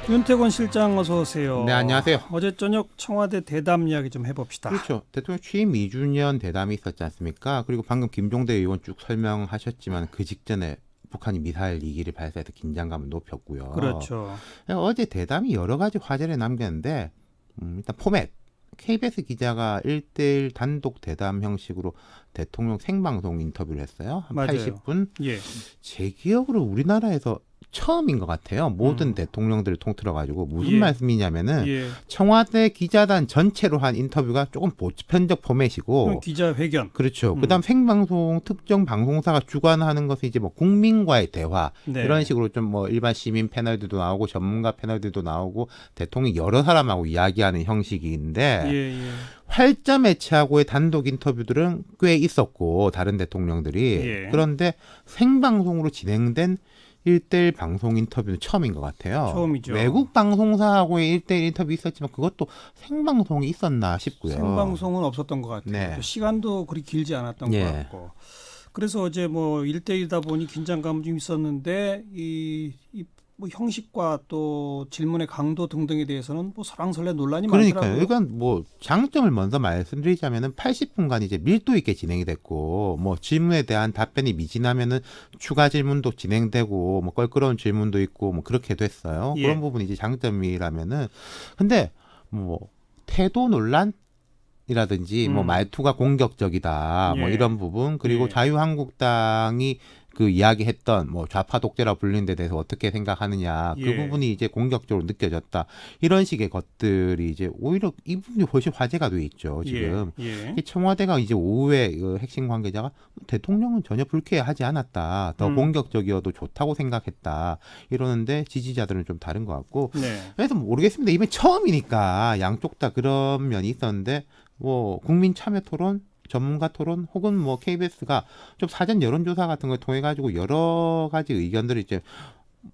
윤태권 실장 어서 오세요. 네, 안녕하세요. 어제 저녁 청와대 대담 이야기 좀 해봅시다. 그렇죠. 대통령 취임 2주년 대담이 있었지 않습니까? 그리고 방금 김종대 의원 쭉 설명하셨지만 그 직전에 북한이 미사일 2기를 발사해서 긴장감을 높였고요. 그렇죠. 어제 대담이 여러 가지 화제를 남겼는데 일단 포맷. KBS 기자가 1대1 단독 대담 형식으로 대통령 생방송 인터뷰를 했어요. 한 맞아요. 80분. 예. 제 기억으로 우리나라에서 처음인 것 같아요. 모든 대통령들을 통틀어가지고 무슨 예. 말씀이냐면은 예. 청와대 기자단 전체로 한 인터뷰가 조금 보편적 포맷이고 기자회견. 그렇죠. 그다음 생방송 특정 방송사가 주관하는 것은 이제 뭐 국민과의 대화 네. 이런 식으로 좀 뭐 일반 시민 패널들도 나오고 전문가 패널들도 나오고 대통령 여러 사람하고 이야기하는 형식인데 예. 예. 활자 매체하고의 단독 인터뷰들은 꽤 있었고 다른 대통령들이 예. 그런데 생방송으로 진행된 1대1 방송 인터뷰는 처음인 것 같아요. 처음이죠. 외국 방송사하고의 1대1 인터뷰 있었지만 그것도 생방송이 있었나 싶고요. 생방송은 없었던 것 같아요. 네. 또 시간도 그리 길지 않았던 예. 것 같고. 그래서 어제 뭐 1대1이다 보니 긴장감은 좀 있었는데 뭐 형식과 또 질문의 강도 등등에 대해서는 뭐 설왕설래 논란이 그러니까요. 많더라고요. 이건 뭐 장점을 먼저 말씀드리자면은 80분간 이제 밀도 있게 진행이 됐고 뭐 질문에 대한 답변이 미진하면은 추가 질문도 진행되고 뭐 껄끄러운 질문도 있고 뭐 그렇게 됐어요. 예. 그런 부분이 이제 장점이라면은 근데 뭐 태도 논란 이라든지 뭐 말투가 공격적이다 뭐 예. 이런 부분 그리고 예. 자유한국당이 그 이야기했던 뭐 좌파 독재라 불리는 데 대해서 어떻게 생각하느냐 그 예. 부분이 이제 공격적으로 느껴졌다 이런 식의 것들이 이제 오히려 이 부분이 훨씬 화제가 돼 있죠 지금. 예. 이 청와대가 이제 오후에 그 핵심 관계자가 대통령은 전혀 불쾌하지 않았다 더 공격적이어도 좋다고 생각했다 이러는데 지지자들은 좀 다른 것 같고 네. 그래서 모르겠습니다. 이번 처음이니까 양쪽 다 그런 면이 있었는데 뭐 국민 참여 토론, 전문가 토론 혹은 뭐 KBS가 좀 사전 여론조사 같은 걸 통해 가지고 여러 가지 의견들을 이제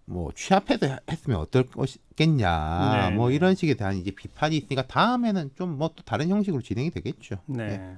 뭐 취합해서 했으면 어떨 것이겠냐 네, 뭐 네. 이런 식에 대한 이제 비판이 있으니까 다음에는 좀 뭐 또 다른 형식으로 진행이 되겠죠. 네.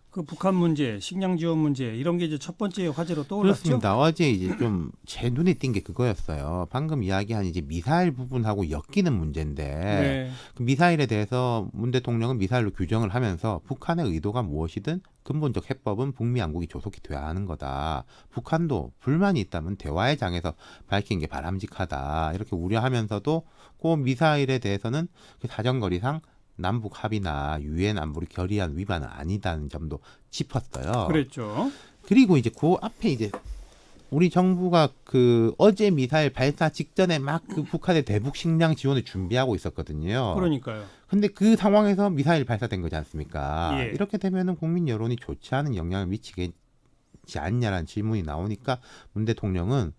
그 북한 문제, 식량 지원 문제 이런 게 이제 첫 번째 화제로 떠올랐죠. 그렇습니다. 어제 이제 좀 제 눈에 띈 게 그거였어요. 방금 이야기한 이제 미사일 부분하고 엮이는 문제인데 네. 그 미사일에 대해서 문 대통령은 미사일로 규정을 하면서 북한의 의도가 무엇이든 근본적 해법은 북미 양국이 조속히 대화하는 거다. 북한도 불만이 있다면 대화의 장에서 밝힌 게 바람직하다. 이렇게 우려하면서도 그 미사일에 대해서는 그 사정거리상 남북 합의나 유엔 안보리 결의안 위반은 아니다는 점도 짚었어요. 그랬죠. 그리고 이제 그 앞에 이제 우리 정부가 그 어제 미사일 발사 직전에 막 그 북한의 대북 식량 지원을 준비하고 있었거든요. 그러니까요. 근데 그 상황에서 미사일 발사된 거지 않습니까? 예. 이렇게 되면은 국민 여론이 좋지 않은 영향을 미치겠지 않냐라는 질문이 나오니까 문 대통령은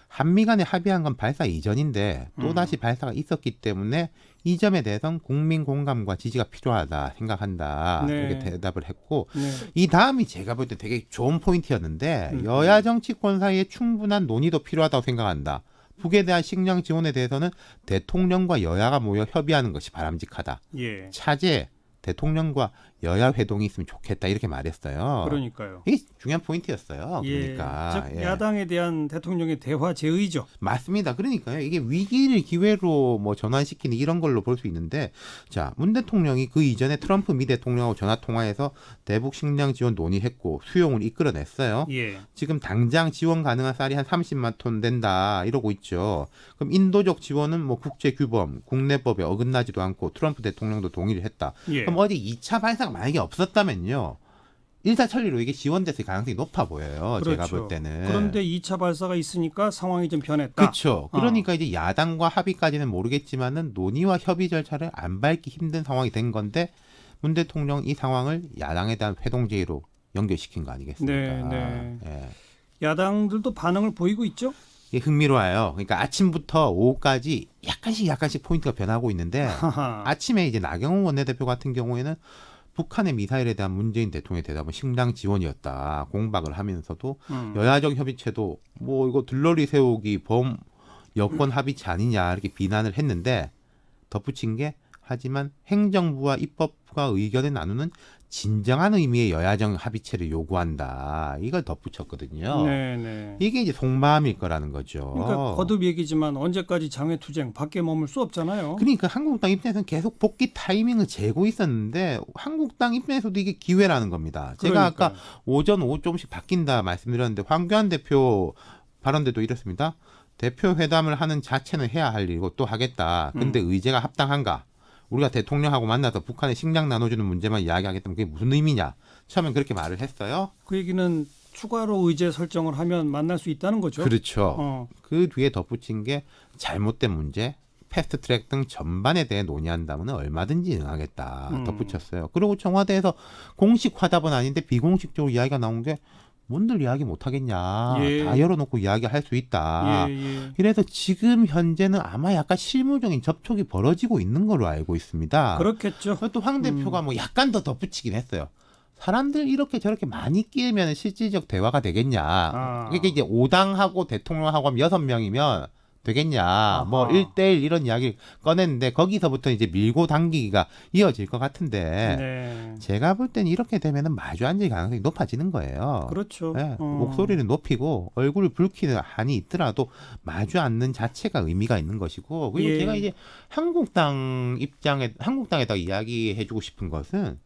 한미 간에 합의한 건 발사 이전인데 또다시 발사가 있었기 때문에 이 점에 대해서는 국민 공감과 지지가 필요하다 생각한다. 네. 이렇게 대답을 했고 네. 이 다음이 제가 볼 때 되게 좋은 포인트였는데 여야 정치권 사이에 충분한 논의도 필요하다고 생각한다. 북에 대한 식량 지원에 대해서는 대통령과 여야가 모여 협의하는 것이 바람직하다. 예. 차제 대통령과 여야 회동이 있으면 좋겠다 이렇게 말했어요. 그러니까요. 이게 중요한 포인트였어요. 예. 그러니까 즉 야당에 대한 대통령의 대화 제의죠. 맞습니다. 그러니까요. 이게 위기를 기회로 뭐 전환시키는 이런 걸로 볼 수 있는데, 자, 문 대통령이 그 이전에 트럼프 미 대통령하고 전화 통화해서 대북 식량 지원 논의했고 수용을 이끌어냈어요. 예. 지금 당장 지원 가능한 쌀이 한 30만 톤 된다 이러고 있죠. 그럼 인도적 지원은 뭐 국제 규범, 국내법에 어긋나지도 않고 트럼프 대통령도 동의를 했다. 예. 그럼 어제 2차 발사가 만약에 없었다면요. 일사천리로 이게 지원됐을 가능성이 높아 보여요. 그렇죠. 제가 볼 때는. 그런데 2차 발사가 있으니까 상황이 좀 변했다. 그렇죠. 그러니까 이제 야당과 합의까지는 모르겠지만은 논의와 협의 절차를 안 밟기 힘든 상황이 된 건데 문 대통령 이 상황을 야당에 대한 회동제의로 연결시킨 거 아니겠습니까? 네. 예. 야당들도 반응을 보이고 있죠. 이게 흥미로워요. 그러니까 아침부터 오후까지 약간씩 포인트가 변하고 있는데 하하. 아침에 이제 나경원 원내대표 같은 경우에는 북한의 미사일에 대한 문재인 대통령의 대답은 식량 지원이었다. 공박을 하면서도 여야적 협의체도 뭐 이거 들러리 세우기 여권 합의체 아니냐 이렇게 비난을 했는데 덧붙인 게 하지만 행정부와 입법부가 의견을 나누는 진정한 의미의 여야정 합의체를 요구한다. 이걸 덧붙였거든요. 네네. 이게 이제 속마음일 거라는 거죠. 그러니까 거듭 얘기지만 언제까지 장외투쟁 밖에 머물 수 없잖아요. 그러니까 한국당 입장에서는 계속 복귀 타이밍을 재고 있었는데 한국당 입장에서도 이게 기회라는 겁니다. 제가 아까 오전 오후 조금씩 바뀐다 말씀드렸는데 황교안 대표 발언대도 이렇습니다. 대표 회담을 하는 자체는 해야 할 일이고 또 하겠다. 근데 의제가 합당한가? 우리가 대통령하고 만나서 북한에 식량 나눠주는 문제만 이야기하겠다면 그게 무슨 의미냐? 처음엔 그렇게 말을 했어요. 그 얘기는 추가로 의제 설정을 하면 만날 수 있다는 거죠. 그렇죠. 그 뒤에 덧붙인 게 잘못된 문제, 패스트트랙 등 전반에 대해 논의한다면 얼마든지 응하겠다 덧붙였어요. 그리고 청와대에서 공식 화답은 아닌데 비공식적으로 이야기가 나온 게 뭔들 이야기 못하겠냐. 예. 다 열어놓고 이야기할 수 있다. 예. 그래서 지금 현재는 아마 약간 실무적인 접촉이 벌어지고 있는 걸로 알고 있습니다. 그렇겠죠. 또 황 대표가 뭐 약간 더 덧붙이긴 했어요. 사람들 이렇게 저렇게 많이 끼면 실질적 대화가 되겠냐. 이게 이제 5당하고 대통령하고 하면 6명이면 되겠냐. 아하. 뭐 1대1 이런 이야기를 꺼냈는데 거기서부터 이제 밀고 당기기가 이어질 것 같은데 네. 제가 볼 때는 이렇게 되면은 마주 앉을 가능성이 높아지는 거예요. 그렇죠. 네, 목소리를 높이고 얼굴을 붉히는 한이 있더라도 마주 앉는 자체가 의미가 있는 것이고 그리고 예. 제가 이제 한국당에다 이야기해주고 싶은 것은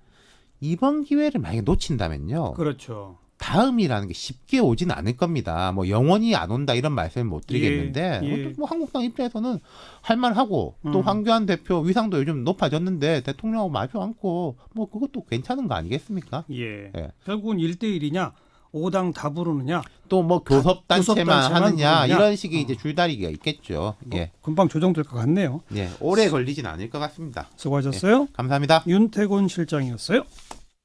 이번 기회를 만약에 놓친다면요. 그렇죠. 다음이라는 게 쉽게 오진 않을 겁니다. 뭐 영원히 안 온다 이런 말씀을 못 드리겠는데 예. 뭐 한국당 입장에서는 할 만하고 또 황교안 대표 위상도 요즘 높아졌는데 대통령하고 마주 앉고 뭐 그것도 괜찮은 거 아니겠습니까? 예. 예. 결국은 1대1이냐 5당 다 부르느냐 또 뭐 교섭단체만 교섭단체만 하느냐 부르느냐? 이런 식의 이제 줄다리기가 있겠죠. 예. 금방 조정될 것 같네요. 예. 오래 걸리진 않을 것 같습니다. 수고하셨어요. 감사합니다. 윤태곤 실장이었어요.